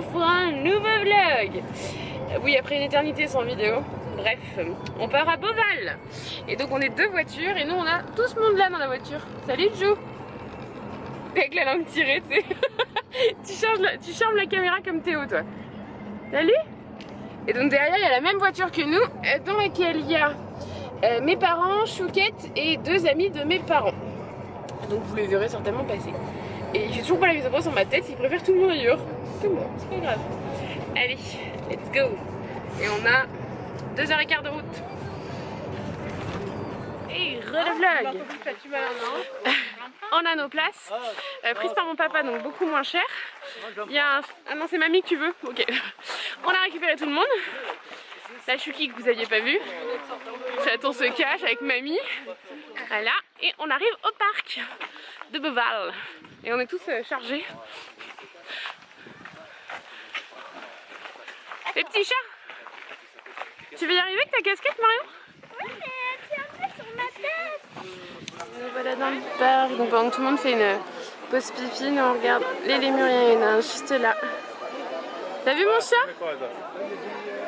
retrouve pour un nouveau vlog. Oui, après une éternité sans vidéo. Bref, on part à Beauval. Et donc on est deux voitures et nous on a tout ce monde là dans la voiture. Salut Jou. Avec la langue tirée, tu sais. tu charmes la caméra comme Théo, toi. Salut. Et donc derrière il y a la même voiture que nous, dans laquelle il y a mes parents, Chouquette et deux amis de mes parents. Donc vous les verrez certainement passer. Et j'ai toujours pas la mise à pause sur ma tête, ils préfèrent tout le monde ailleurs. C'est bon, c'est pas grave. Allez, let's go. Et on a 2h15 de route. Et re-vlog. On a nos places, prises par mon papa, donc beaucoup moins cher. Il y a un... Ah non, c'est mamie que tu veux. Ok. On a récupéré tout le monde. La Chouki que vous aviez pas vue. Chaton se cache avec mamie. Voilà. Et on arrive au parc de Beauval. Et on est tous chargés. Les petits chats. Tu veux y arriver avec ta casquette, Marion? Oui, mais elle tient pas sur ma tête. Voilà dans le parc. Donc pendant que tout le monde fait une pause pipi, nous on regarde les lémuriens. Il y en a un juste là. T'as vu mon chat?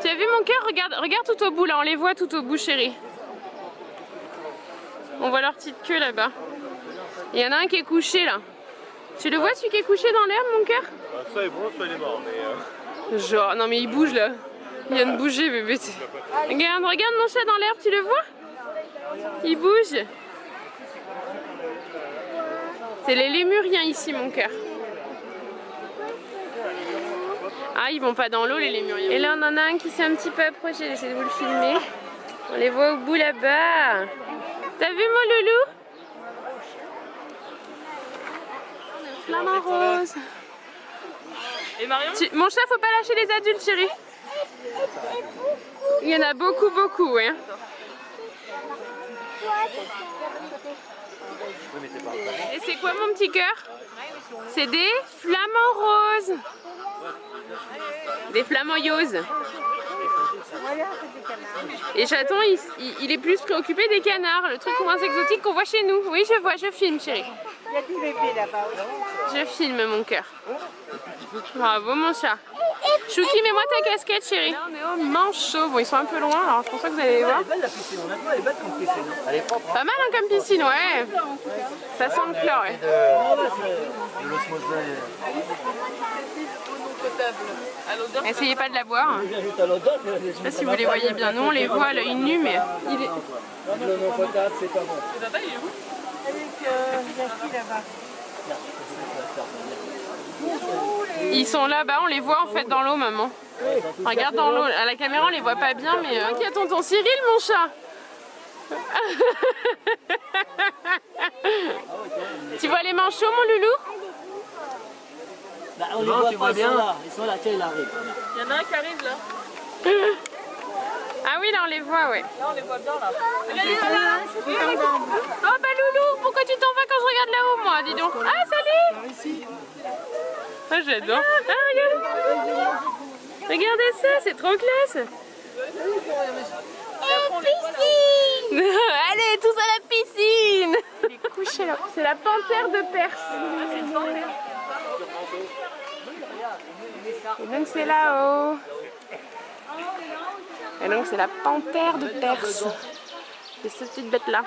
Tu as vu mon cœur? Regarde tout au bout là, on les voit tout au bout, chérie. On voit leur petite queue là-bas. Il y en a un qui est couché là. Tu le vois celui qui est couché dans l'herbe, mon cœur? Soit il est bon, soit il est mort, mais genre, non mais il bouge là. Il vient de bouger, bébé. Regarde mon chat dans l'herbe, tu le vois? Il bouge. C'est les lémuriens ici, mon cœur. Ah, ils vont pas dans l'eau, les lémuriens. Et là, on en a un qui s'est un petit peu approché. J'essaie de vous le filmer. On les voit au bout là-bas. T'as vu mon loulou? Flamant rose. Et Marion? Mon chat, faut pas lâcher les adultes, chérie. Il y en a beaucoup, beaucoup, hein. Et c'est quoi mon petit cœur? C'est des flamants roses. Des flamants yoses. Et chaton, il est plus préoccupé des canards, le truc moins exotique qu'on voit chez nous. Oui, je vois, je filme, chérie. Il y a du bébé là-bas aussi. Je filme, mon cœur. Bravo, mon chat. Chouki, mets-moi ta casquette, chérie. Là, on est au manchot. Bon, ils sont un peu loin, alors je pense pas que vous allez les voir. Elle est belle la piscine, honnêtement, elle est belle comme piscine. Elle est propre. Pas mal hein, comme piscine, ouais. Ça sent le chlore, ouais. De l'osmose. Essayez pas de la boire. Je sais pas si vous les voyez bien. Nous, on les voit à l'œil nu, mais il est... Le non potable, c'est pas bon. Avec la fille là-bas. Ils sont là-bas, on les voit en fait dans l'eau, maman. Regarde dans l'eau. À la caméra, on les voit pas bien, mais... Qui a tonton Cyril, mon chat? Tu vois les manchots, mon loulou? Bah, on les voit pas, bien. Ils sont là, tiens, il arrive. Il y en a un qui arrive là. Ah oui, là on les voit, ouais. Là on les voit bien là. Oh bah loulou, pourquoi tu t'en vas quand je regarde là-haut, moi? Dis donc. Ah, salut! Ah, j'adore. Ah, regarde. Regardez ça, c'est trop classe. Allez, tous à la piscine. Il est couché là. C'est la panthère de Perse. Et donc c'est là-haut. Et donc c'est la panthère de Perse. C'est cette petite bête là.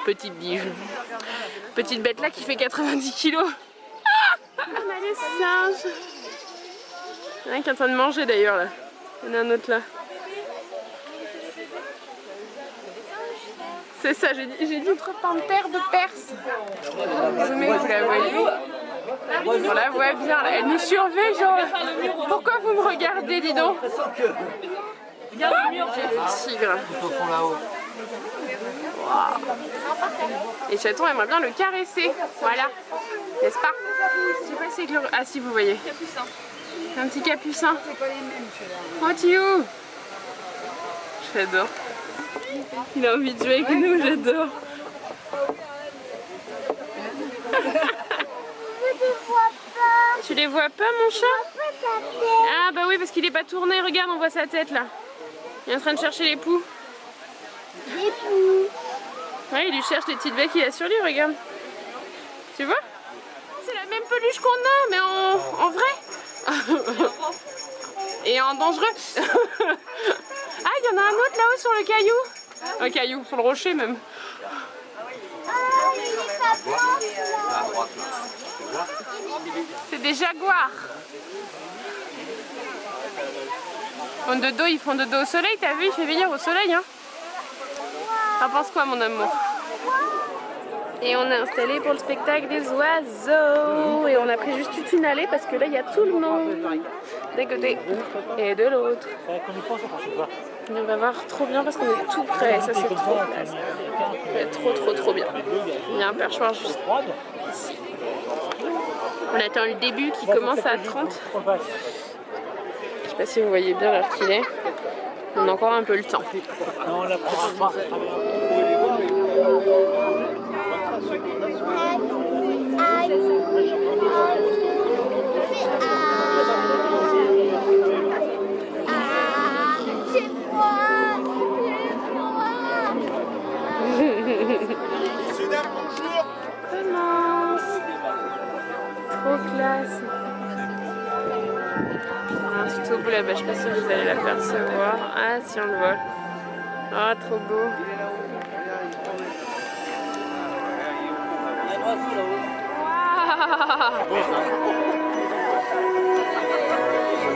Petite bige. Petite bête là qui fait 90 kilos. On a les singes. Il y en a un qui est en train de manger d'ailleurs là. Il y en a un autre là. C'est ça, j'ai dit autre panthère de Perse. Zoomez, vous la voyez. On la voit bien là. Elle nous surveille genre. Pourquoi vous me regardez, dis donc? Regarde le mur, j'ai le tigre. Au fond là-haut. Wow. Et chaton aimerait bien le caresser. Voilà. N'est-ce pas? Je sais pas si c'est que le... Ah si, vous voyez. Capucin. Un petit capucin. Oh Tio. J'adore. Il a envie de jouer avec nous, j'adore. Tu les vois pas, mon chat? Ah bah oui, parce qu'il est pas tourné. Regarde, on voit sa tête là. Il est en train de chercher les poux. Les poux. Ouais, il lui cherche les petites baies qu'il a sur lui, regarde. Tu vois? C'est la même peluche qu'on a, mais en vrai. Et en dangereux. Ah, il y en a un autre là-haut sur le caillou. Un caillou, sur le rocher même. C'est des jaguars. Ils font de dos au soleil, t'as vu, il fait venir au soleil. Hein. T'en penses quoi mon amour? Et on est installé pour le spectacle des oiseaux. Et on a pris juste une allée parce que là il y a tout le monde. D'un côté et de l'autre. Et on va voir trop bien parce qu'on est tout près. Ça c'est trop classe. Trop bien. Il y a un perchoir juste ici. On attend le début qui commence à 30. Je sais pas si vous voyez bien l'heure qu'il est. On a encore un peu le temps. Commence. Trop classe. Un tout au bout là-bas, je sais pas si vous allez l'apercevoir. Ah si on le voit. Ah trop beau. Wow.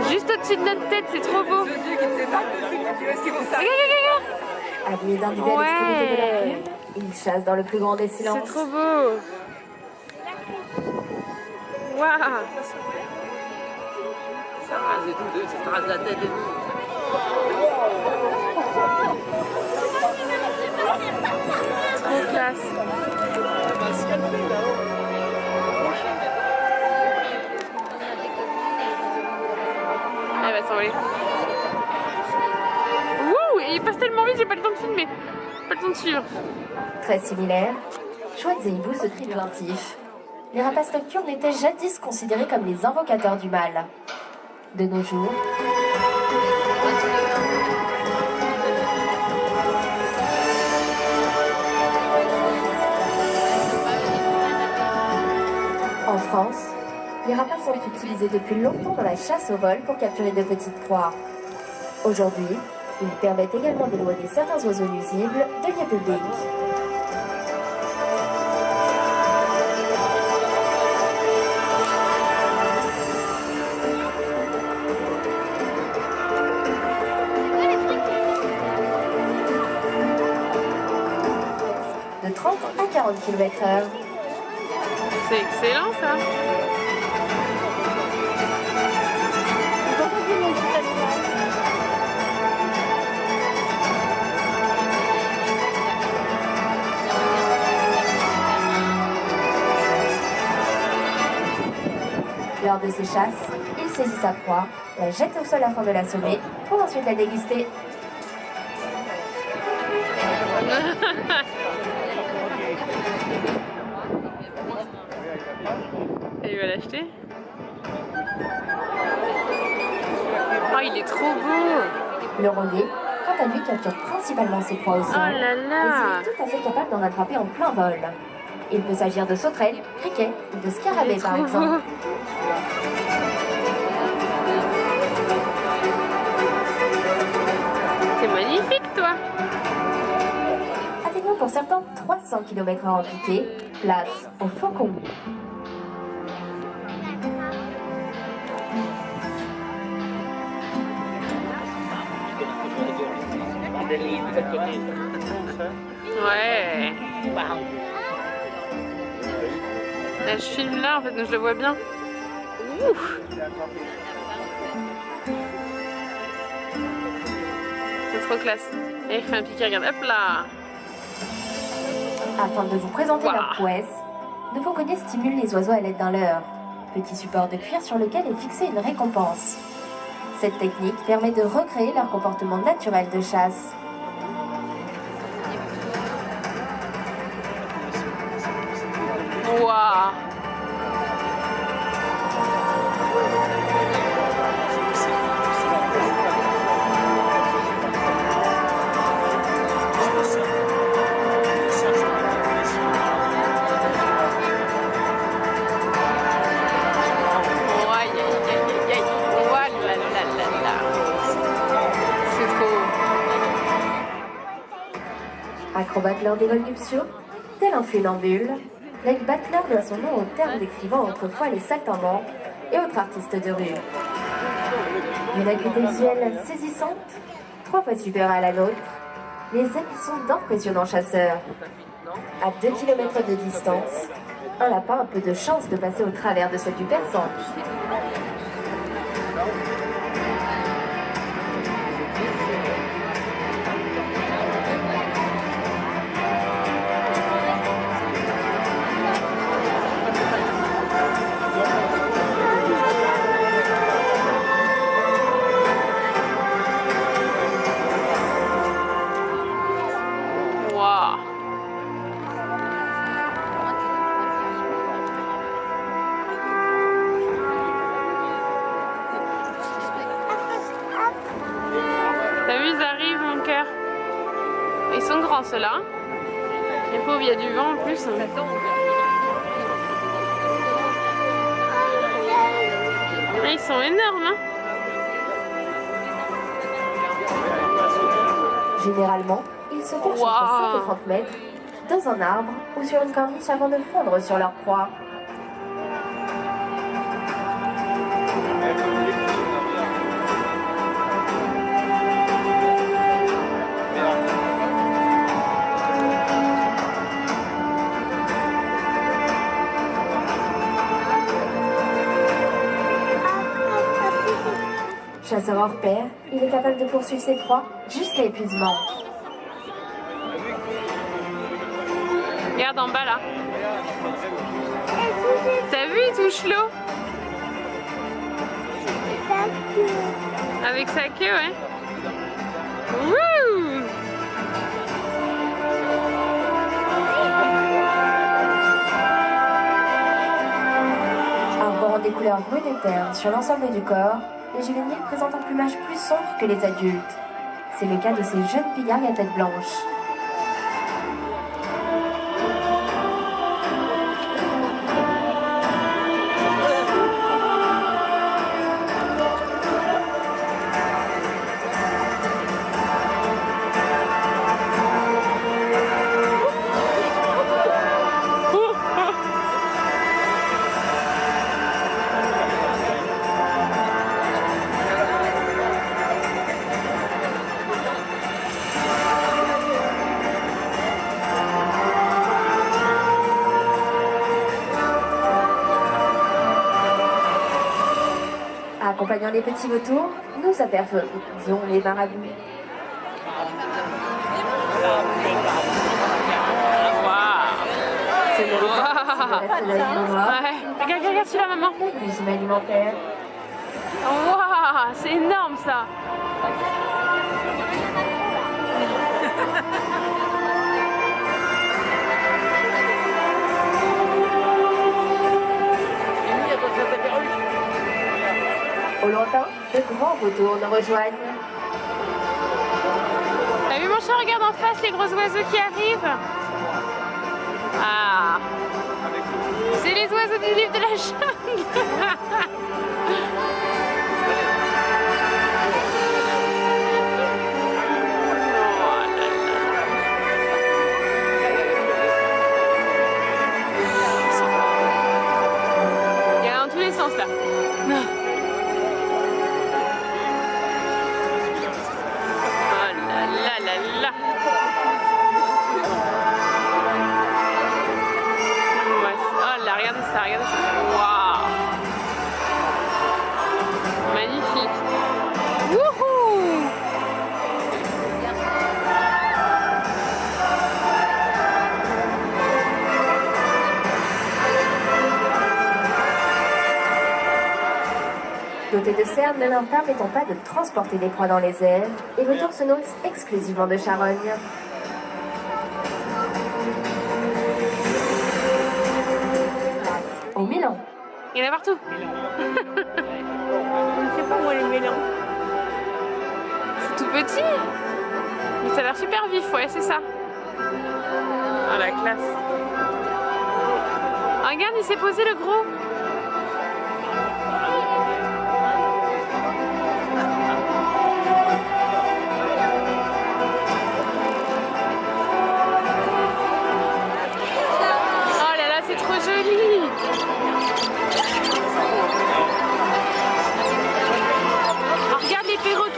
Juste au-dessus de notre tête, c'est trop beau. Regarde. Habillés d'un duvet à l'extrémité de la rue, ils chassent dans le plus grand des silences. C'est trop beau. Waouh. Ça rase et tout, ça te rase la tête et tout. Trop classe. Elle va s'envoler. Wouh, il passe tellement vite, j'ai pas le temps de filmer. Pas le temps de suivre. Très similaires, chouettes et hiboux se crient plaintifs. Les rapaces nocturnes étaient jadis considérés comme les invocateurs du mal. De nos jours, en France, les rapaces sont utilisés depuis longtemps dans la chasse au vol pour capturer de petites proies. Aujourd'hui, ils permettent également d'éloigner certains oiseaux nuisibles de lieux publics. De 30 à 40 km/h. C'est excellent ça. Lors de ces chasses, il saisit sa proie, la jette au sol afin de l'assommer, pour ensuite la déguster. Et il va l'acheter. Oh, il est trop beau. Le rôlier, quant à lui, capture principalement ses proies au sol, Oh là mais là. il est tout à fait capable d'en attraper en plein vol. Il peut s'agir de sauterelles, criquets ou de scarabées par exemple. C'est magnifique toi. Atteignons pour certains 300 km/h en piqué, place au faucon. Ouais. Là, je filme là en fait, donc je le vois bien. Ouf. C'est trop classe. Et il fait un piqué, regarde, hop là. Afin de vous présenter Wow. leur prouesse, nos fauconniers stimulent les oiseaux à l'aide d'un leurre, petit support de cuir sur lequel est fixée une récompense. Cette technique permet de recréer leur comportement naturel de chasse. Waouh. Aïe, aïe, aïe, aïe, aïe. Oh là là là là là. Acrobate lors des vols nuptiaux, tel un funambule, Blake Battler doit son nom au terme décrivant autrefois les saltimbanques et autres artistes de rue. D'une acuité visuelle saisissante, 3 fois supérieure à la nôtre, les ailes sont d'impressionnants chasseurs. À 2 km de distance, un lapin a peu de chance de passer au travers de cette vue perçante. T'as vu, ils arrivent, mon cœur. Ils sont grands, ceux-là. Les pauvres, il y a du vent en plus. Ça tombe. Ils sont énormes, hein. Généralement, ils se cachent entre 5 et 30 mètres, dans un arbre ou sur une corniche avant de fondre sur leur proie. Chasseur hors pair, il est capable de poursuivre ses proies jusqu'à épuisement. Regarde en bas là. T'as vu, il touche l'eau. Avec sa queue, ouais. Wouh! Arborant des couleurs brunes et ternes sur l'ensemble du corps, les juvéniles présentent un plumage plus sombre que les adultes. C'est le cas de ces jeunes pillards à tête blanche. Accompagnant les petits vautours, nous apercevons les marabouts. C'est le reste de la vie noire. Ouais. Regarde celui-là, maman. Le régime alimentaire. Waouh, c'est énorme ça. Au lointain, de grands vautours nous rejoignent. T'as vu mon chat, regarde en face les gros oiseaux qui arrivent. Ah, c'est les oiseaux du livre de la jungle. Il y en a dans tous les sens là. Regardez ça. Waouh! Magnifique. Wouhou! Doté de cernes, le lin permettant pas de transporter des proies dans les airs, les vautours se nourrissent exclusivement de charognes. Au Milan. Il y en a partout. Je sais pas où les mélans. C'est tout petit. Mais ça a l'air super vif, ouais, c'est ça. Ah, la classe. Ah, regarde, il s'est posé le gros.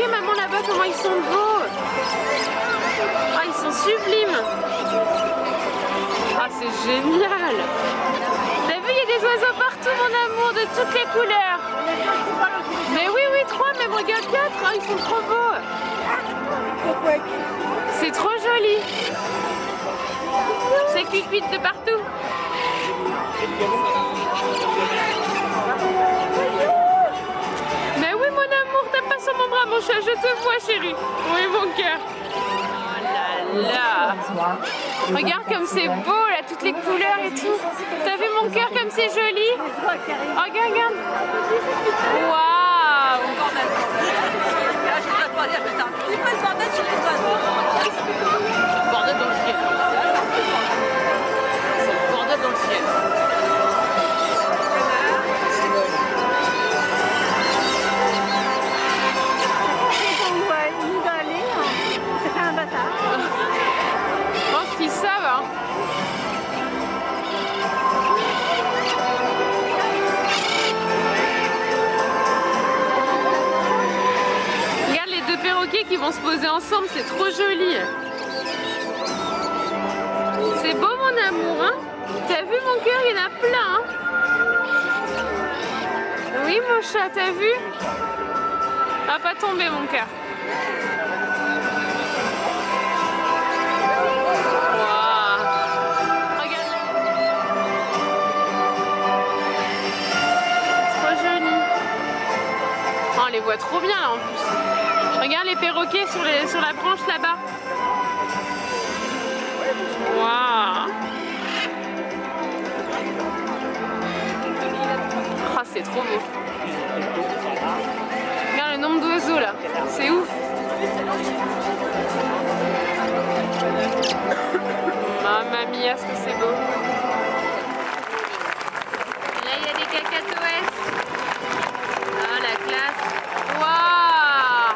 perroquets, maman, là-bas, comment ils sont beaux. Ah, ils sont sublimes. Ah, c'est génial. T'as vu, il y a des oiseaux partout, mon amour, de toutes les couleurs. Mais oui, oui, 3, même regarde 4. Ah, ils sont trop beaux. C'est trop joli. C'est cuit de partout. Mais oui, mon amour, t'as pas sur mon bras, mon chat, je te vois, chérie. Oui, mon cœur. Oh là là. Regarde comme c'est beau, là, toutes les couleurs et tout. T'as vu mon cœur comme c'est joli? Oh, regarde, regarde. Waouh. Bordel dans le ciel. Bordel dans le ciel. Je pense qu'ils savent, hein. Regarde les deux perroquets qui vont se poser ensemble, c'est trop joli. C'est beau, mon amour, hein. T'as vu mon cœur, il y en a plein, hein. Oui, mon chat, t'as vu? Va pas tomber, mon cœur. On les voit trop bien là en plus. Regarde les perroquets sur la branche là-bas. Waouh. Oh, c'est trop beau. Regarde le nombre d'oiseaux là. C'est ouf. Mamma mia, ce que c'est beau. Là, il y a des cacatoès. Oh, la classe. Waouh.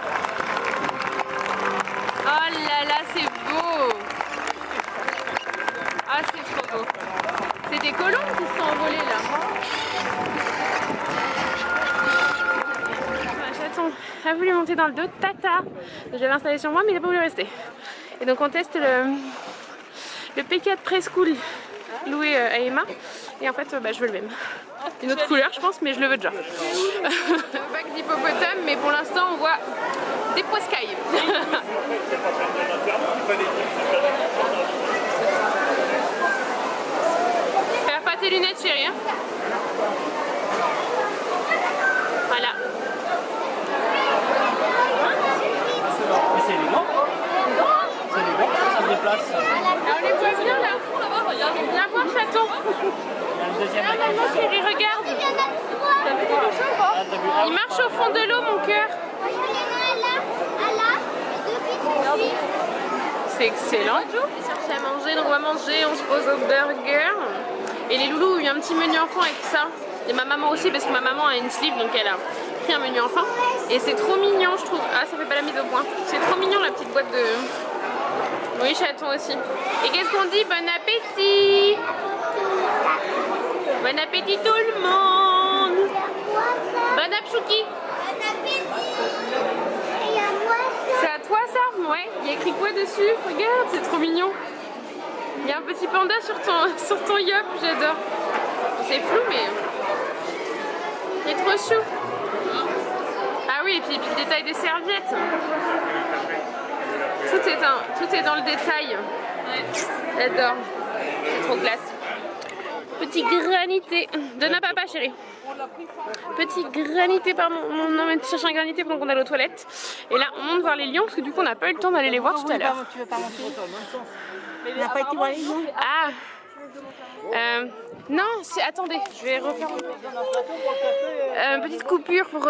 Oh là là, c'est beau. Ah, c'est trop beau. C'est des colombes qui se sont envolées là. Un chaton a voulu monter dans le dos de Tata. Je l'avais installé sur moi, mais il n'a pas voulu rester. Et donc on teste le P4 Preschool loué à Emma. Et en fait, je veux le même. Une autre couleur, je pense, mais je le veux déjà. Bac d'hippopotame, mais pour l'instant, on voit des poiscailles. Faire pas tes lunettes, chérie. Hein. Voilà. Mais c'est élégant. C'est élégant, ça se déplace. Alors, on les voit bien là. Viens voir, chaton. Maman, chérie, regarde. T'as vu quelque chose ou pas? Il marche au fond de l'eau, mon cœur. C'est excellent. On cherche à manger, donc on va manger, on se pose au burger. Et les loulous, il y a un petit menu enfant avec ça. Et ma maman aussi, parce que ma maman a une sleeve, donc elle a pris un menu enfant. Et c'est trop mignon, je trouve. Ah, ça fait pas la mise au point. C'est trop mignon, la petite boîte de... Oui, chaton aussi. Et qu'est-ce qu'on dit? Bon appétit! Bon appétit tout le monde! Bon apchouki! C'est à toi ça? Ouais. Il y a écrit quoi dessus? Regarde, c'est trop mignon. Il y a un petit panda sur ton yop, j'adore. C'est flou mais... Il est trop chou. Ah oui, et puis le détail des serviettes. Tout est dans le détail. J'adore. C'est trop classe. Petit granité. Donne à papa, chérie. Petit granité, pardon. On emmène chercher un granité pendant qu'on est aux toilettes. Et là, on monte voir les lions parce que du coup, on n'a pas eu le temps d'aller les voir tout à l'heure. Tu veux pas monter? On n'a pas été voir les lions? Ah non, attendez, je vais refaire une petite coupure pour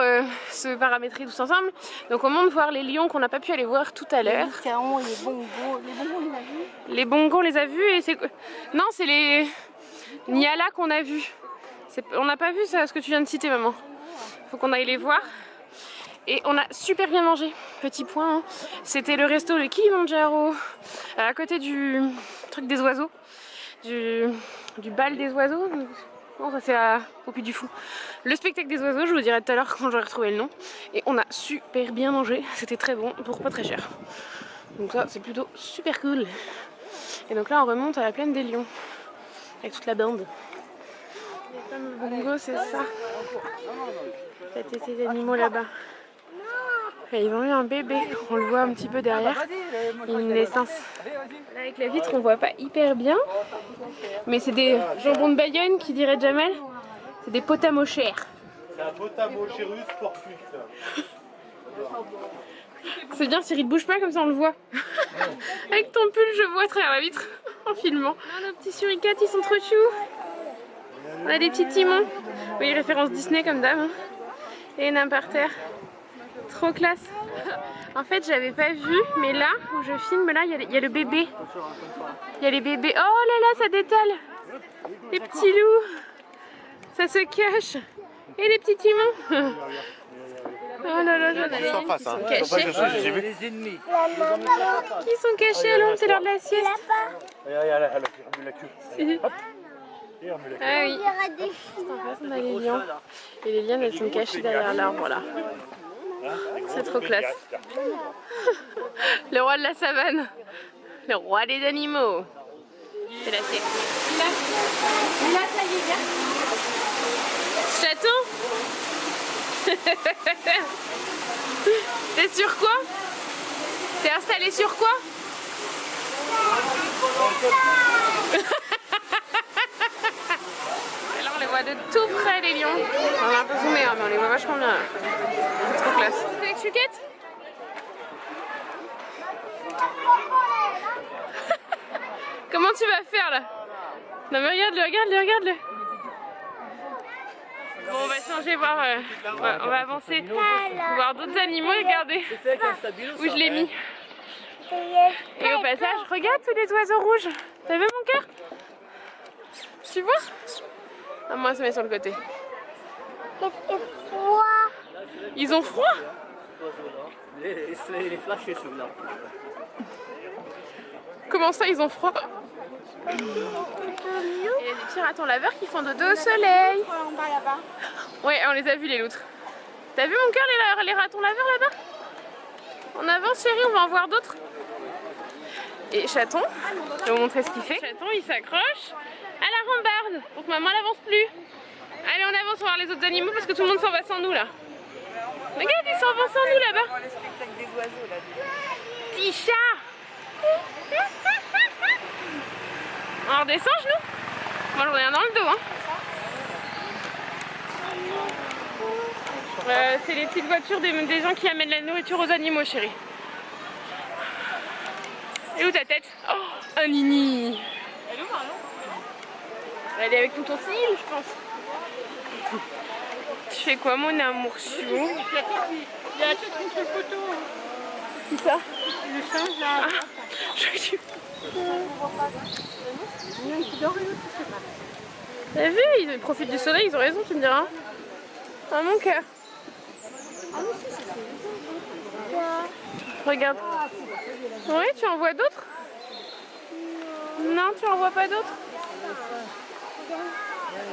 se paramétrer tous ensemble. Donc on monte voir les lions qu'on n'a pas pu aller voir tout à l'heure. Les bongos, les bongos, on les a vus? Les bongos, on les a vus et c'est... Non, c'est les Niala qu'on a vus. On n'a pas vu ça, ce que tu viens de citer, maman. Faut qu'on aille les voir. Et on a super bien mangé. Petit point, hein. C'était le resto, le Kilimanjaro, à côté du truc des oiseaux. Du bal des oiseaux. Bon, ça c'est au Puy du Fou. Le spectacle des oiseaux, je vous dirai tout à l'heure quand j'aurai retrouvé le nom. Et on a super bien mangé, c'était très bon pour pas très cher. Donc ça c'est plutôt super cool. Et donc là on remonte à la plaine des Lions avec toute la bande. Les fameux bongos, c'est ça. Cet essai d'animaux là-bas. Et ils ont eu un bébé, on le voit un petit peu derrière, une naissance. Là avec la vitre on voit pas hyper bien, mais c'est des jambons de Bayonne qui dirait Jamal, c'est des potamochères. C'est un potamochérus portus. C'est bien, Cyril bouge pas comme ça on le voit. Avec ton pull je vois à travers la vitre en filmant. Ah, nos petits suricates ils sont trop choux. On a des petits timons, oui référence Disney comme d'hab. Hein. Et nains par terre. Trop classe. En fait j'avais pas vu, mais là où je filme, là il y a le bébé. Il y a les bébés. Oh là là, ça détale. Les petits loups. Ça se cache. Et les petits timons. Oh là là, j'en ai Juste en face, hein. cachés. J'ai vu. Les ennemis. Ils sont cachés à l'ombre, c'est l'heure de la sieste. Regarde, elle a remis la queue. Hop. Et on met la queue. Ah oui. En face on a les lions. Et les lions elles sont cachées derrière l'arbre là. C'est trop classe. Le roi de la savane. Le roi des animaux. C'est la sieste. Là, ça y est, viens. Chaton. T'es sur quoi? T'es installé sur quoi? Et là on les voit de tout près les lions. On va un peu zoomer hein, mais on les voit vachement bien. C'est trop classe. T'es avec Chuquette? Comment tu vas faire là? Non mais regarde-le, regarde-le, regarde-le. Bon, on va changer, voir, on va avancer, voir d'autres animaux, regardez où je l'ai mis. Et au passage, regarde tous les oiseaux rouges. T'as vu mon cœur? Tu vois? Ah, moi, ça met sur le côté. Ils ont froid? Les flashés ceux-là. Comment ça, ils ont froid? Il y a des petits ratons laveurs qui font dodo au soleil. Ouais, on les a vus les loutres. T'as vu mon cœur les ratons laveurs là-bas? On avance chérie, on va en voir d'autres. Et Chaton, je vais vous montrer ce qu'il fait. Chaton il s'accroche à la rambarde pour que maman n'avance plus. Allez on avance, on va voir les autres animaux parce que tout le monde s'en va sans nous là. Regarde, ils s'en vont sans nous là-bas. Petit chat. On redescend nous? Moi j'en ai un dans le dos hein. C'est les petites voitures des gens qui amènent la nourriture aux animaux chérie. Et où ta tête? Oh, un nini. Elle est où Marion? Elle est avec ton cils je pense. Tu fais quoi mon amour chou? Il y a la tête contre le poteau. Qui ça? Le singe là. Ah, je T'as vu? Ils profitent du soleil, ils ont raison, tu me diras. Ah mon cœur. Regarde. Ouais, tu en vois d'autres? Non, tu en vois pas d'autres?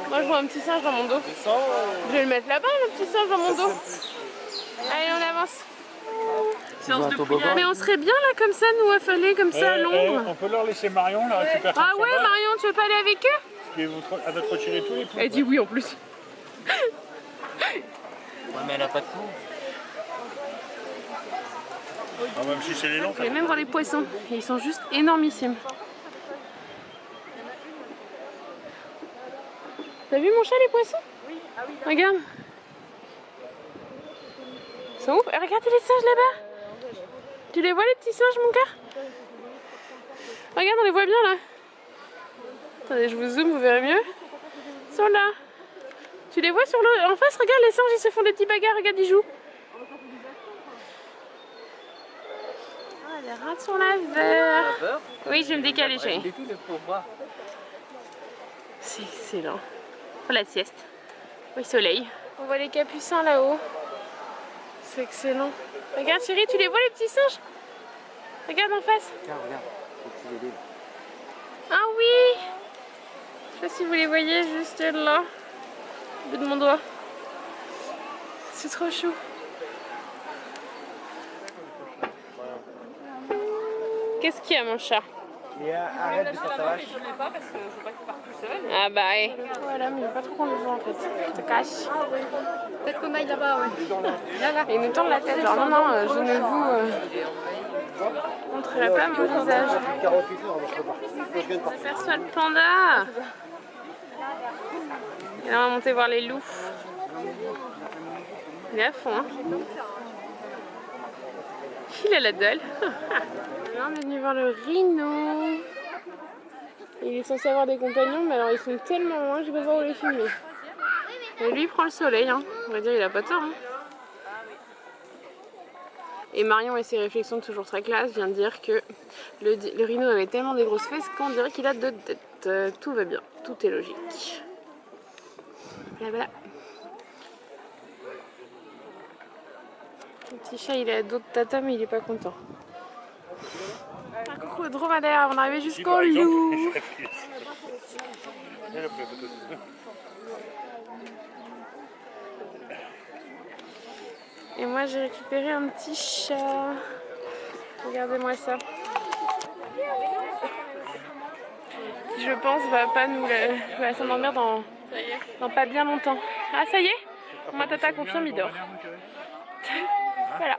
Moi je vois un petit singe dans mon dos. Je vais le mettre là-bas, le petit singe dans mon dos. Allez, on avance. Mais on serait bien là comme ça, nous affolés comme ça à l'ombre. On peut leur laisser Marion la récupérer. Ah ouais Marion, tu veux pas aller avec eux? Elle va te retirer tous les poules. Elle dit oui en plus. Ouais, mais elle a pas de coups. Ah, même si c'est les longs. Je vais même voir les poissons. Et ils sont juste énormissimes. T'as vu mon chat les poissons? Oui. Ah oui. Regarde. Ils sont ouf. Et regarde les singes là-bas. Tu les vois les petits singes mon cœur? Regarde on les voit bien là. Attendez je vous zoome, vous verrez mieux. Ils sont là. Tu les vois sur l'eau en face? Regarde les singes ils se font des petits bagarres, regarde ils jouent. Ah les rats sont laveurs. Oui je vais me décaler chérie. C'est excellent. Pour la sieste. Au soleil. On voit les capucins là-haut. C'est excellent. Regarde chérie, tu les vois les petits singes? Regarde en face. Regarde. Ah oui! Je sais pas si vous les voyez juste là. bout de mon doigt. C'est trop chou. Qu'est-ce qu'il y a mon chat? Arrête de faire ta vache. Je ne l'ai pas parce que je veux pas qu'il parte tout seul. Ah bah ouais. Voilà, mais il veut pas trop qu'on le voit en fait. Je te cache. Peut-être qu'on aille là-bas, ouais. Et il nous tend la tête, genre non, non, je ne vous montrerai pas mon visage. Aperçois le panda. Et là on va monter voir les loups. Il est à fond, hein. Il a la dalle. Là on est venu voir le rhino. Il est censé avoir des compagnons, mais alors ils sont tellement loin que je vais pas voir où les filmer. Et lui il prend le soleil, hein. On va dire il a pas tort. Hein. Et Marion et ses réflexions toujours très classe vient de dire que le rhino avait tellement des grosses fesses qu'on dirait qu'il a 2 têtes. Tout va bien, tout est logique. Et voilà. Le petit chat il est à dos de tata mais il est pas content. Un coucou au dromadaire avant d'arriver jusqu'au loup. Et moi j'ai récupéré un petit chat. Regardez-moi ça. Qui je pense va s'endormir dans pas bien longtemps. Ah ça y est? Moi tata confirme il dort. Voilà.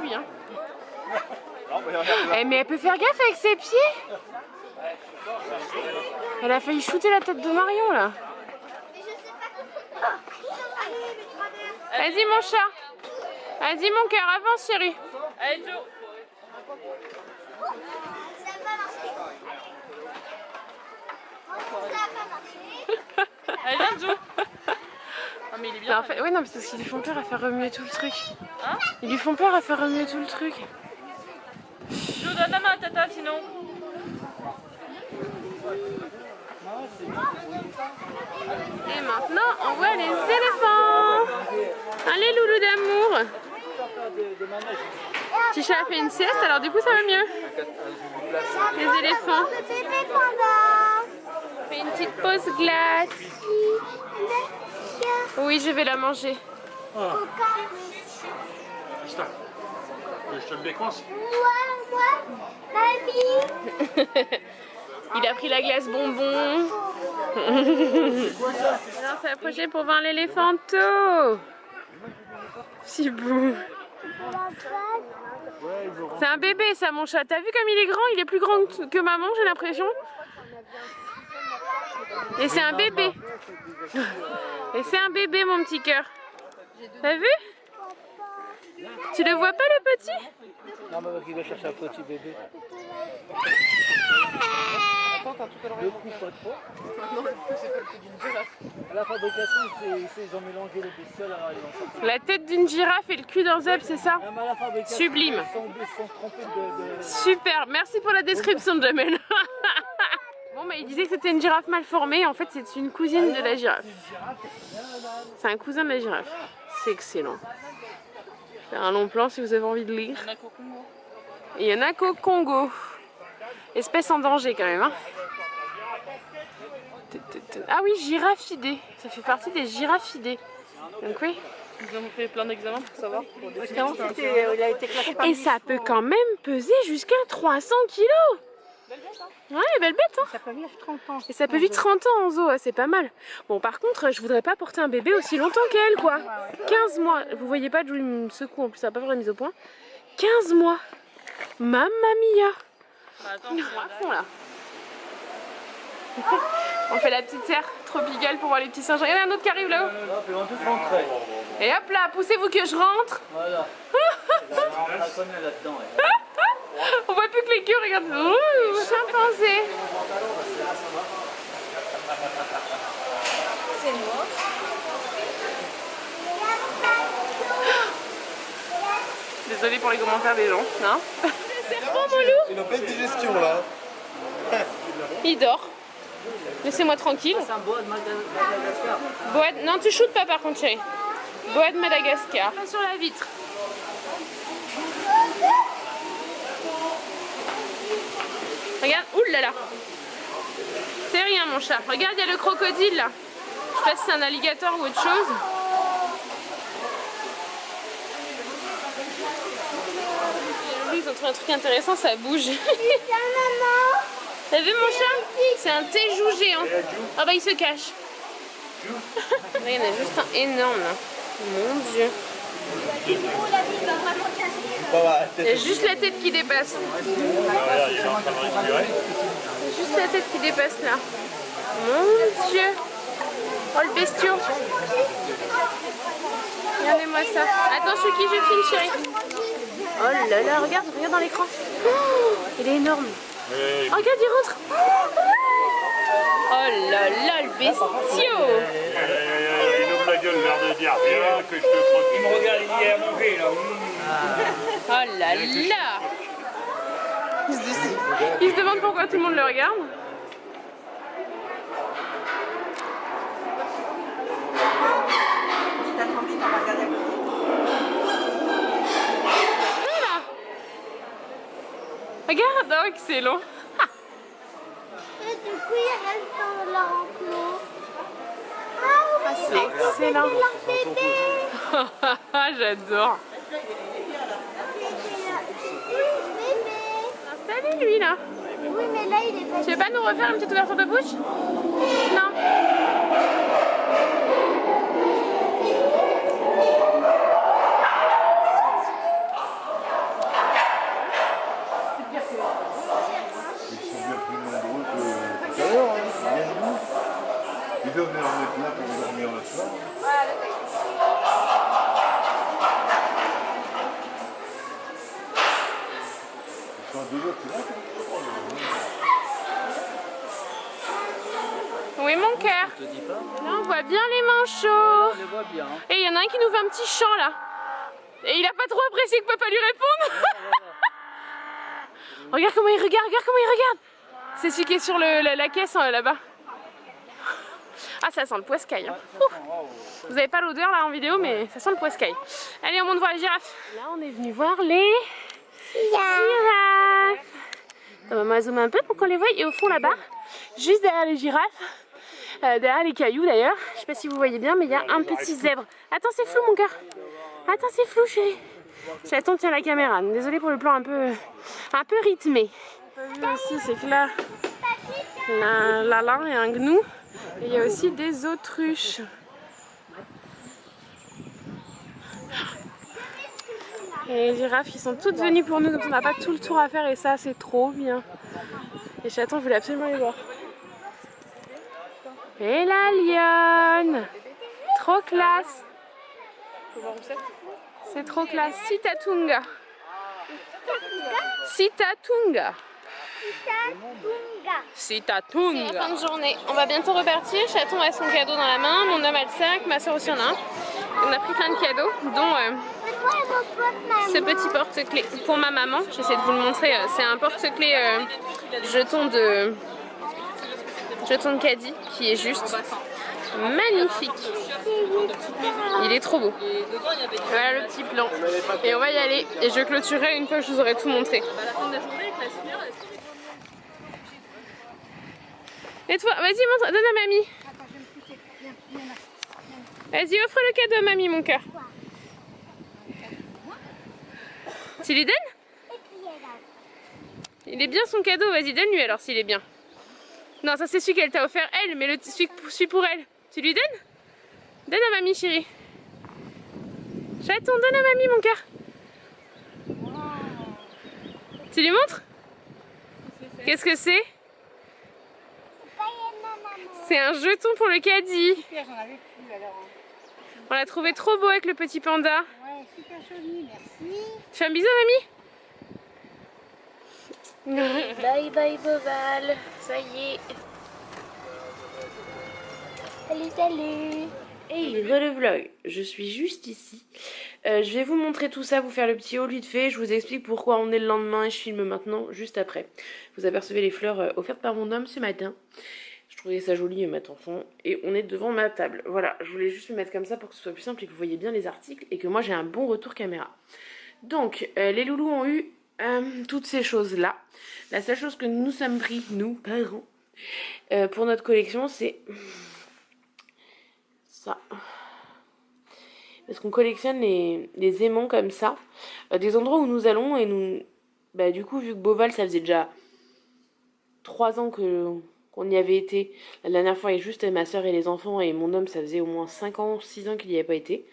Oui, hein. Mais elle peut faire gaffe avec ses pieds. Elle a failli shooter la tête de Marion là. Vas-y mon chat. Vas-y mon cœur, avance chérie. Allez Joe. Allez viens Joe. Ah mais il est bien. Non, en fait, ouais non mais c'est parce qu'ils lui font peur à faire remuer tout le truc. Hein? Ils lui font peur à faire remuer tout le truc. Joe donne la main à tata sinon. Et maintenant, on voit les éléphants. Allez, loulou d'amour. Tisha a fait une sieste, alors du coup, ça va mieux. Les éléphants. Fais une petite pause glace. Oui, je vais la manger. Je te le décoince. Il a pris la glace bonbon. Alors, c'est approché pour voir l'éléphanto. Si beau. C'est un bébé, ça, mon chat. T'as vu comme il est grand? Il est plus grand que maman, j'ai l'impression. Et c'est un bébé. Et c'est un bébé, mon petit cœur. T'as vu? Tu le vois pas, le petit? Non, mais il va chercher un petit bébé. Le coup, pas trop. Non, le coup, c'est pas le coup d'une girafe. À la fabrication, ils ont mélangé les bestioles. Alors ils vont sortir. La tête d'une girafe et le cul d'un zèbre, c'est ça? Sublime. Ils sont trompés de... Super, merci pour la description de Jamel. Bon, bah, il disait que c'était une girafe mal formée. En fait, c'est une cousine de la girafe. C'est un cousin de la girafe. C'est excellent. Faire un long plan si vous avez envie de lire. Et il y en a qu'au Congo. Espèce en danger quand même. Hein. Ah oui, giraffidés. Ça fait partie des giraffidés. Donc oui. Ils ont fait plein d'examens pour savoir. Il a été classé par Et ça peut quand même peser jusqu'à 300 kilos. Ouais, belle bête hein. Ça peut vivre 30 ans. Et ça peut vivre 30 ans en zoo, c'est pas mal. Bon, par contre, je voudrais pas porter un bébé aussi longtemps qu'elle, quoi. 15 mois. Vous voyez pas, je me secoue, en plus ça va pas faire la mise au point. 15 mois. Mamma mia. Bah, attends, Ils sont à fond là. On fait la petite serre tropicale pour voir les petits singes. Il y en a un autre qui arrive là-haut. Ils vont tous rentrer. Et hop là, poussez-vous que je rentre. Voilà. On connaît là-dedans. On voit plus que les queues, regarde. Ouh, chimpanzé. c'est moi. Désolée pour les commentaires des gens. Hein. Oh mon loup. Il a pas de digestion là. Il dort. Laissez-moi tranquille. C'est un boa de Madagascar. Boa de... Non, tu shootes pas par contre, chérie. Boa de Madagascar. Pas sur la vitre. Regarde, oulala. C'est rien mon chat. Regarde, il y a le crocodile là. Je sais pas si c'est un alligator ou autre chose. Ils ont trouvé un truc intéressant, ça bouge. T'as vu mon chat? C'est un téjou géant. Ah bah il se cache. Là, il y en a juste un énorme là. Mon dieu. Il y a juste la tête qui dépasse. Il y a juste la tête qui dépasse là. Mon dieu. Oh le bestiau. Regardez-moi ça. Attends, Chouki, je filme chérie. Oh là là, regarde dans l'écran. Oh, il est énorme. Oh, regarde, il rentre. Oh là là, le bestiau. Il ouvre la gueule, l'air de dire viens que je te croque. Il me regarde, il est à manger là. Oh là là. Il se demande pourquoi tout le monde le regarde. Regarde, oh, excellent. Et du coup, il reste dans leur enclos. Ah, c'est excellent. J'adore. Salut lui là. Oui, mais là, il est pas. Tu veux pas nous refaire une petite ouverture de bouche? Non. Il doit venir en mettre là pour dormir le soir. Ils sont à 2 heures, tu vois. Oui mon cœur. Je te dis pas. Là on voit bien les manchots. On les voit bien. Et il y en a un qui nous fait un petit chant là. Et il a pas trop apprécié que papa lui réponde. Regarde comment il regarde, C'est celui qui est sur la caisse là-bas. Ah ça sent le poiscaille. Hein. Vous avez pas l'odeur là en vidéo mais ça sent le poiscaille. Allez on monte voir les girafes. Là on est venu voir les girafes. On va zoomer un peu pour qu'on les voie. Et au fond là-bas, juste derrière les girafes, derrière les cailloux d'ailleurs, je sais pas si vous voyez bien mais il y a un petit zèbre. Attends c'est flou mon cœur. Attends c'est flou chérie. Chaton tient la caméra. Désolée pour le plan un peu rythmé. Aussi c'est que là il y a un gnou. Et il y a aussi des autruches. Et les girafes, ils sont toutes venues pour nous, donc on n'a pas tout le tour à faire et ça, c'est trop bien. Et chaton voulait absolument les voir. Et la lionne! Trop classe! C'est trop classe. Sitatunga. Sitatunga. Sitatunga. C'est la fin de journée. On va bientôt repartir. Chaton a son cadeau dans la main. Mon homme a le sac. Ma soeur aussi en a un. On a pris plein de cadeaux, dont ce petit porte-clés pour ma maman. J'essaie de vous le montrer. C'est un porte-clés jeton de caddie qui est juste magnifique. Il est trop beau. Voilà le petit plan. Et on va y aller. Et je clôturerai une fois que je vous aurai tout montré. Et toi, vas-y, montre, donne à mamie. Vas-y, offre le cadeau à mamie, mon cœur. Tu lui donnes? Il est bien son cadeau, vas-y, donne-lui alors s'il est bien. Non, ça c'est celui qu'elle t'a offert elle, mais celui pour elle. Tu lui donnes? Donne à mamie, chérie. Chaton, donne à mamie, mon cœur. Tu lui montres? Qu'est-ce que c'est? C'est un jeton pour le caddie. Super, j'en avais plus alors. On l'a trouvé trop beau avec le petit panda. Ouais, super joli, merci. Tu fais un bisou, mamie? Bye bye Boval, ça y est. Salut, salut. Hey, le vlog, je suis juste ici. Je vais vous montrer tout ça, vous faire le petit haul vite fait. Je vous explique pourquoi on est le lendemain et je filme maintenant, juste après. Vous apercevez les fleurs offertes par mon homme ce matin. Je trouvais ça joli et mettre en fond. Et on est devant ma table. Voilà, je voulais juste me mettre comme ça pour que ce soit plus simple et que vous voyez bien les articles et que moi j'ai un bon retour caméra. Donc, les loulous ont eu toutes ces choses-là. La seule chose que nous nous sommes pris, nous, parents, pour notre collection, c'est ça. Parce qu'on collectionne les aimants comme ça. Des endroits où nous allons et nous... Bah du coup, vu que Beauval, ça faisait déjà 3 ans qu'on y avait été. La dernière fois, et juste ma soeur et les enfants et mon homme, ça faisait au moins 5 ans, 6 ans qu'il n'y avait pas été.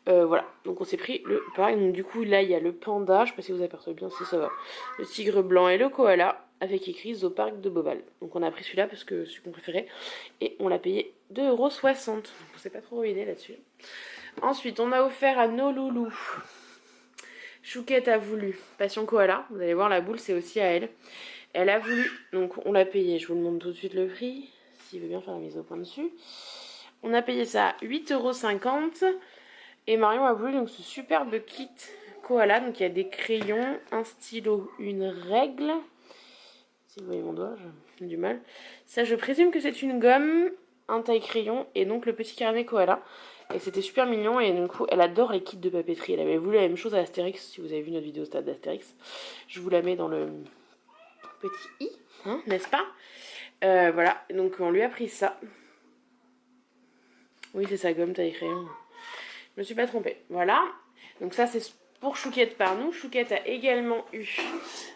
Voilà, donc on s'est pris le pareil. Donc du coup, là, il y a le panda, je sais pas si vous apercevez bien si ça va. Le tigre blanc et le koala, avec écrit Zoopark de Beauval. Donc on a pris celui-là parce que c'est celui qu'on préférait. Et on l'a payé 2,60 €. Donc on s'est pas trop ruiné là-dessus. Ensuite, on a offert à nos loulous. Chouquette a voulu Passion Koala. Vous allez voir, la boule, c'est aussi à elle. Elle a voulu, donc on l'a payé. Je vous le montre tout de suite le prix, s'il veut bien faire la mise au point dessus. On a payé ça 8,50 €. Et Marion a voulu donc ce superbe kit Koala. Donc il y a des crayons, un stylo, une règle. Si vous voyez mon doigt, j'ai du mal. Ça, je présume que c'est une gomme, un taille-crayon et donc le petit carnet Koala. Et c'était super mignon et du coup elle adore les kits de papeterie. Elle avait voulu la même chose à Astérix, si vous avez vu notre vidéo stade d'Astérix. Je vous la mets dans le petit i, hein, n'est-ce pas? Voilà, donc on lui a pris ça. Oui, c'est sa gomme taille crayon. Je me suis pas trompée. Voilà, donc ça c'est pour Chouquette par nous. Chouquette a également eu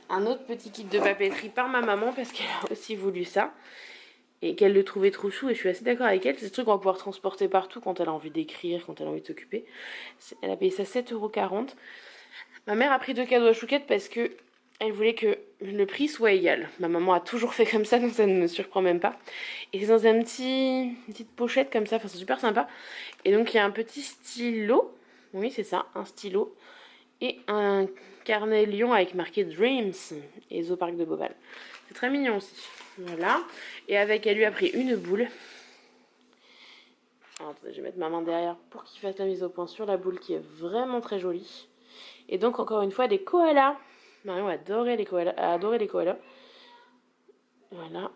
un autre petit kit de papeterie par ma maman parce qu'elle a aussi voulu ça. Et qu'elle le trouvait trop chou, et je suis assez d'accord avec elle. C'est ce truc qu'on va pouvoir transporter partout quand elle a envie d'écrire, quand elle a envie de s'occuper. Elle a payé ça 7,40 €. Ma mère a pris 2 cadeaux à Chouquette parce que elle voulait que le prix soit égal. Ma maman a toujours fait comme ça, donc ça ne me surprend même pas. Et c'est dans une petite pochette comme ça, enfin c'est super sympa. Et donc il y a un petit stylo, oui c'est ça, un stylo. Et un carnet lion avec marqué Dreams et Zoopark de Beauval. C'est très mignon aussi. Voilà. Et avec, elle lui a pris une boule. Alors, attendez, je vais mettre ma main derrière pour qu'il fasse la mise au point sur la boule qui est vraiment très jolie. Et donc, encore une fois, des koalas. Marion adorait les koalas. Voilà.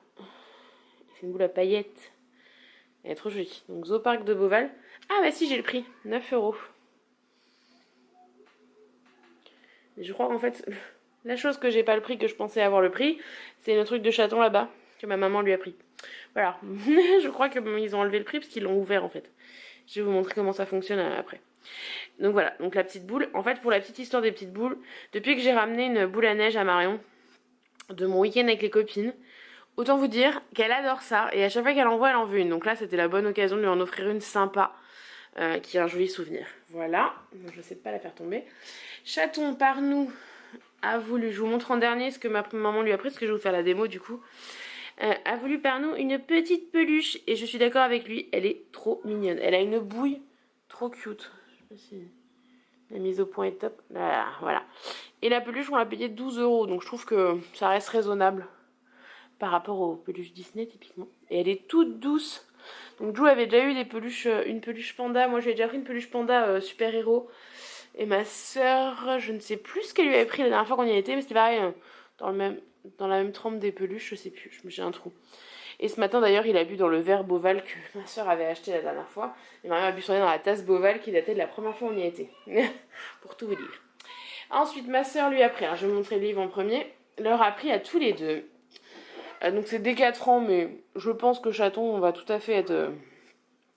C'est une boule à paillettes. Elle est trop jolie. Donc, Zoopark de Beauval. Ah, bah si, j'ai le prix. 9 €. Mais je crois qu'en fait, la chose que j'ai pas le prix, que je pensais avoir le prix, c'est le truc de chaton là-bas, que ma maman lui a pris. Voilà. Je crois qu'ils ont enlevé le prix parce qu'ils l'ont ouvert en fait. Je vais vous montrer comment ça fonctionne après. Donc voilà, donc la petite boule. En fait, pour la petite histoire des petites boules, depuis que j'ai ramené une boule à neige à Marion, de mon week-end avec les copines, autant vous dire qu'elle adore ça. Et à chaque fois qu'elle en voit, elle en veut une. Donc là, c'était la bonne occasion de lui en offrir une sympa, qui est un joli souvenir. Voilà, donc je sais pas la faire tomber. Chaton par nous a voulu, je vous montre en dernier ce que ma maman lui a pris, parce que je vais vous faire la démo du coup. A voulu par nous une petite peluche, et je suis d'accord avec lui, elle est trop mignonne. Elle a une bouille trop cute. Je sais pas si la mise au point est top. Voilà. Et la peluche, on l'a payée 12 €, donc je trouve que ça reste raisonnable par rapport aux peluches Disney typiquement. Et elle est toute douce. Donc Jou avait déjà eu des peluches, une peluche panda. Moi j'ai déjà pris une peluche panda super-héros. Et ma soeur, je ne sais plus ce qu'elle lui avait pris la dernière fois qu'on y a été, mais c'était pareil, dans la même trempe des peluches, je sais plus, j'ai un trou. Et ce matin d'ailleurs, il a bu dans le verre Beauval que ma soeur avait acheté la dernière fois. Et ma mère a bu son lait dans la tasse Beauval qui datait de la première fois qu'on y a été. Pour tout vous dire. Ensuite, ma soeur lui a pris, je vais vous montrer le livre en premier, leur a pris à tous les deux. Donc c'est dès 4 ans, mais je pense que chaton, on va tout à fait être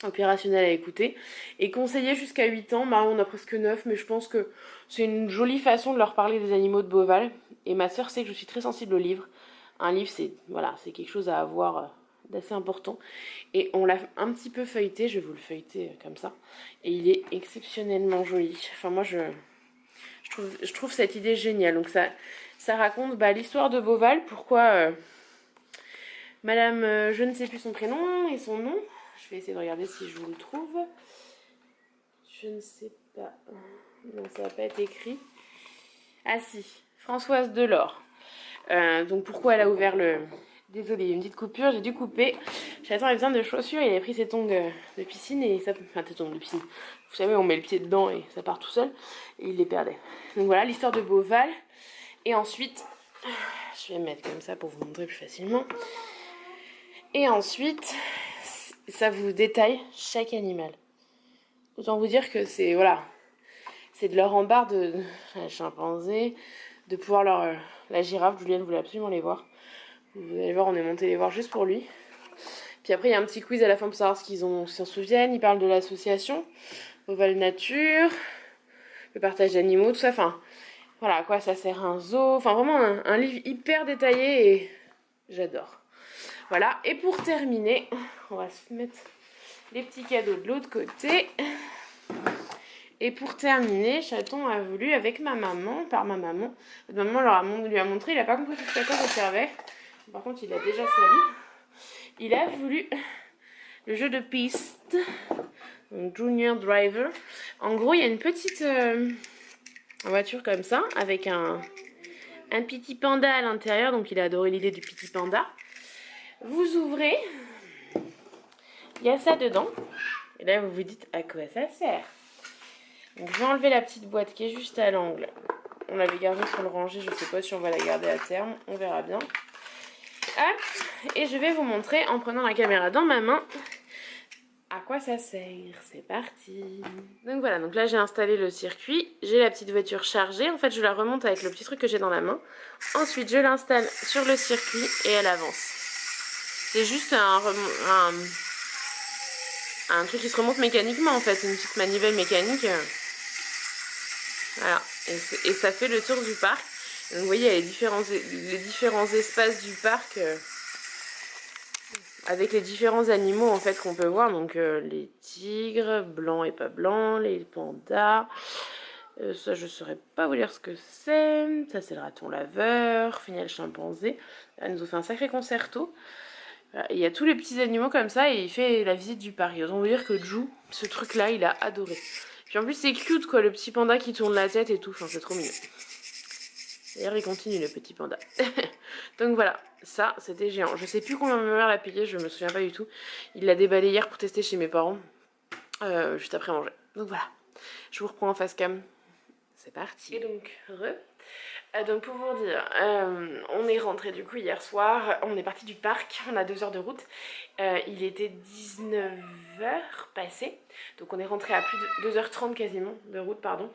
opérationnel à écouter. Et conseillé jusqu'à 8 ans, Marion on a presque 9, mais je pense que c'est une jolie façon de leur parler des animaux de Beauval. Et ma soeur sait que je suis très sensible aux livres. Un livre, c'est voilà, c'est quelque chose à avoir d'assez important. Et on l'a un petit peu feuilleté, je vais vous le feuilleter comme ça. Et il est exceptionnellement joli. Enfin moi je trouve cette idée géniale. Donc ça raconte l'histoire de Beauval, pourquoi Madame, je ne sais plus son prénom et son nom. Je vais essayer de regarder si je vous le trouve. Je ne sais pas. Non, ça n'a pas été écrit. Ah si, Françoise Delors. Donc pourquoi elle a ouvert Désolée, il y a une petite coupure, j'ai dû couper. Chaton avait besoin de chaussures, il a pris ses tongs de piscine et ça... Enfin, ses tongs de piscine. Vous savez, on met le pied dedans et ça part tout seul. Et il les perdait. Donc voilà, l'histoire de Beauval. Et ensuite, je vais mettre comme ça pour vous montrer plus facilement. Et ensuite, ça vous détaille chaque animal. Autant vous dire que c'est, voilà, c'est de leur embarre de la chimpanzé, de pouvoir leur... la girafe, Julienne voulait absolument les voir. Vous allez voir, on est monté les voir juste pour lui. Puis après, il y a un petit quiz à la fin pour savoir ce qu'ils s'en souviennent. Ils parlent de l'association, Beauval Nature, le partage d'animaux, tout ça. Enfin, voilà, à quoi ça sert un zoo. Enfin, vraiment un livre hyper détaillé et j'adore. Voilà, et pour terminer, on va se mettre les petits cadeaux de l'autre côté. Et pour terminer, Chaton a voulu, avec ma maman, par ma maman, notre maman lui a montré, il n'a pas compris à quoi ça servait. Par contre, il a déjà sali. Il a voulu le jeu de piste, donc Junior Driver. En gros, il y a une petite voiture comme ça, avec un petit panda à l'intérieur. Donc, il a adoré l'idée du petit panda. Vous ouvrez, il y a ça dedans. Et là, vous vous dites à quoi ça sert. Donc, je vais enlever la petite boîte qui est juste à l'angle. On l'avait gardée pour le ranger, je ne sais pas si on va la garder à terme, on verra bien. Hop, et je vais vous montrer en prenant la caméra dans ma main à quoi ça sert. C'est parti. Donc voilà, donc là j'ai installé le circuit, j'ai la petite voiture chargée. En fait, je la remonte avec le petit truc que j'ai dans la main. Ensuite, je l'installe sur le circuit et elle avance. C'est juste un truc qui se remonte mécaniquement en fait, une petite manivelle mécanique. Voilà, et ça fait le tour du parc. Donc vous voyez, il y a les différents espaces du parc avec les différents animaux en fait qu'on peut voir. Donc les tigres, blancs et pas blancs, les pandas. Ça, je ne saurais pas vous dire ce que c'est. Ça, c'est le raton laveur, Fini le chimpanzé. Elle nous a fait un sacré concerto. Il y a tous les petits animaux comme ça et il fait la visite du parc. Autant vous dire que Jou, ce truc-là, il a adoré. Puis en plus, c'est cute quoi, le petit panda qui tourne la tête et tout. Enfin, c'est trop mignon. D'ailleurs, il continue le petit panda. Donc voilà, ça, c'était géant. Je sais plus combien ma mère l'a payé, je me souviens pas du tout. Il l'a déballé hier pour tester chez mes parents, juste après manger. Donc voilà, je vous reprends en face cam. C'est parti. Et donc, donc pour vous dire, on est rentré du coup hier soir, on est parti du parc, on a 2 heures de route, il était 19h passé, donc on est rentré à plus de 2h30 quasiment de route, pardon.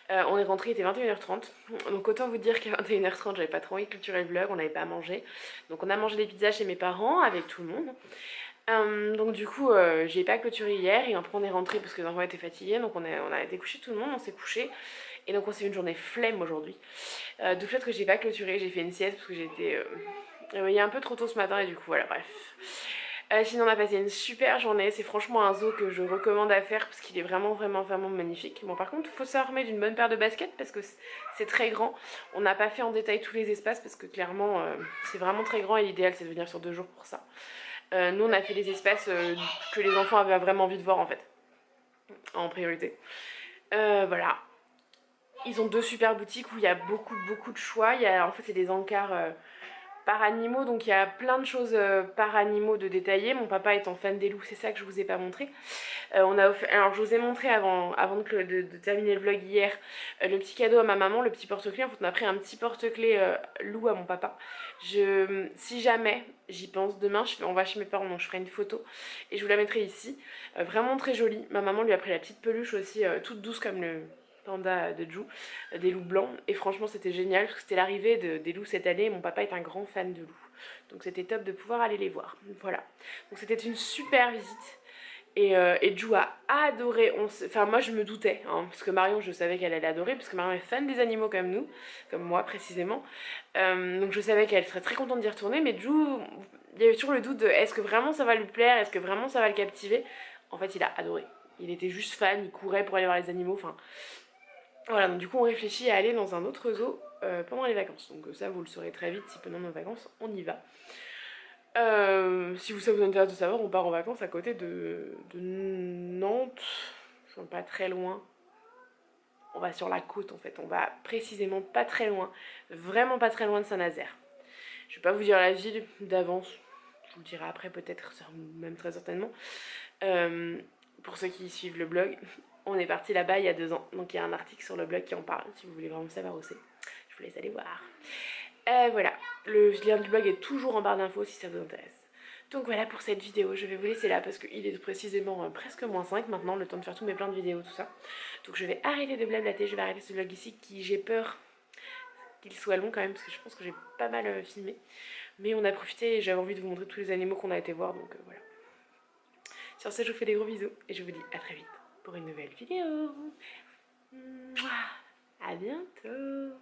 On est rentré, il était 21h30, donc autant vous dire qu'à 21h30 j'avais pas trop envie de clôturer le vlog, on n'avait pas à manger, donc on a mangé des pizzas chez mes parents avec tout le monde. Donc du coup j'ai pas clôturé hier et après on est rentré parce que les enfants étaient fatigués, donc on a été coucher tout le monde, on s'est couché. Et donc on s'est fait une journée flemme aujourd'hui. Du fait que j'ai pas clôturé, j'ai fait une sieste parce que j'ai été réveillée un peu trop tôt ce matin et du coup voilà, bref. Sinon on a passé une super journée, c'est franchement un zoo que je recommande à faire parce qu'il est vraiment magnifique. Bon par contre il faut s'armer d'une bonne paire de baskets parce que c'est très grand. On n'a pas fait en détail tous les espaces parce que clairement c'est vraiment très grand et l'idéal c'est de venir sur 2 jours pour ça. Nous on a fait les espaces que les enfants avaient vraiment envie de voir en fait, en priorité. Voilà. Ils ont 2 super boutiques où il y a beaucoup de choix. En fait, c'est des encarts par animaux, donc il y a plein de choses par animaux de détailler. Mon papa étant fan des loups, c'est ça que je vous ai pas montré. Alors, je vous ai montré avant de terminer le vlog hier, le petit cadeau à ma maman, le petit porte-clés. En fait, on a pris un petit porte-clés loup à mon papa. Si jamais j'y pense, demain on va chez mes parents, donc je ferai une photo et je vous la mettrai ici. Vraiment très jolie. Ma maman lui a pris la petite peluche aussi, toute douce comme le panda de Jou, des loups blancs, et franchement c'était génial parce que c'était l'arrivée des loups cette année et mon papa est un grand fan de loups, donc c'était top de pouvoir aller les voir. Voilà, donc c'était une super visite et Jou a adoré. Enfin moi je me doutais hein, parce que Marion je savais qu'elle allait adorer parce que Marion est fan des animaux comme nous, comme moi précisément, donc je savais qu'elle serait très contente d'y retourner, mais Jou, il y avait toujours le doute de est-ce que vraiment ça va lui plaire, est-ce que vraiment ça va le captiver. En fait il a adoré, il était juste fan, il courait pour aller voir les animaux, enfin voilà, donc du coup on réfléchit à aller dans un autre zoo pendant les vacances. Donc ça vous le saurez très vite, si pendant nos vacances on y va. Si ça vous intéresse de savoir, on part en vacances à côté de Nantes, enfin, pas très loin. On va sur la côte en fait, on va précisément pas très loin, vraiment pas très loin de Saint-Nazaire. Je vais pas vous dire la ville d'avance, je vous le dirai après peut-être, même très certainement. Pour ceux qui suivent le blog, on est parti là-bas il y a 2 ans. Donc il y a un article sur le blog qui en parle, si vous voulez vraiment savoir où c'est. Je vous laisse aller voir. Voilà, le lien du blog est toujours en barre d'infos si ça vous intéresse. Donc voilà pour cette vidéo, je vais vous laisser là parce qu'il est précisément presque -5 maintenant, le temps de faire tous mes plans de vidéos, tout ça. Donc je vais arrêter de blablater, je vais arrêter ce vlog ici qui j'ai peur qu'il soit long quand même parce que je pense que j'ai pas mal filmé. Mais on a profité et j'avais envie de vous montrer tous les animaux qu'on a été voir, donc voilà. Sur ce, je vous fais des gros bisous et je vous dis à très vite pour une nouvelle vidéo. À bientôt.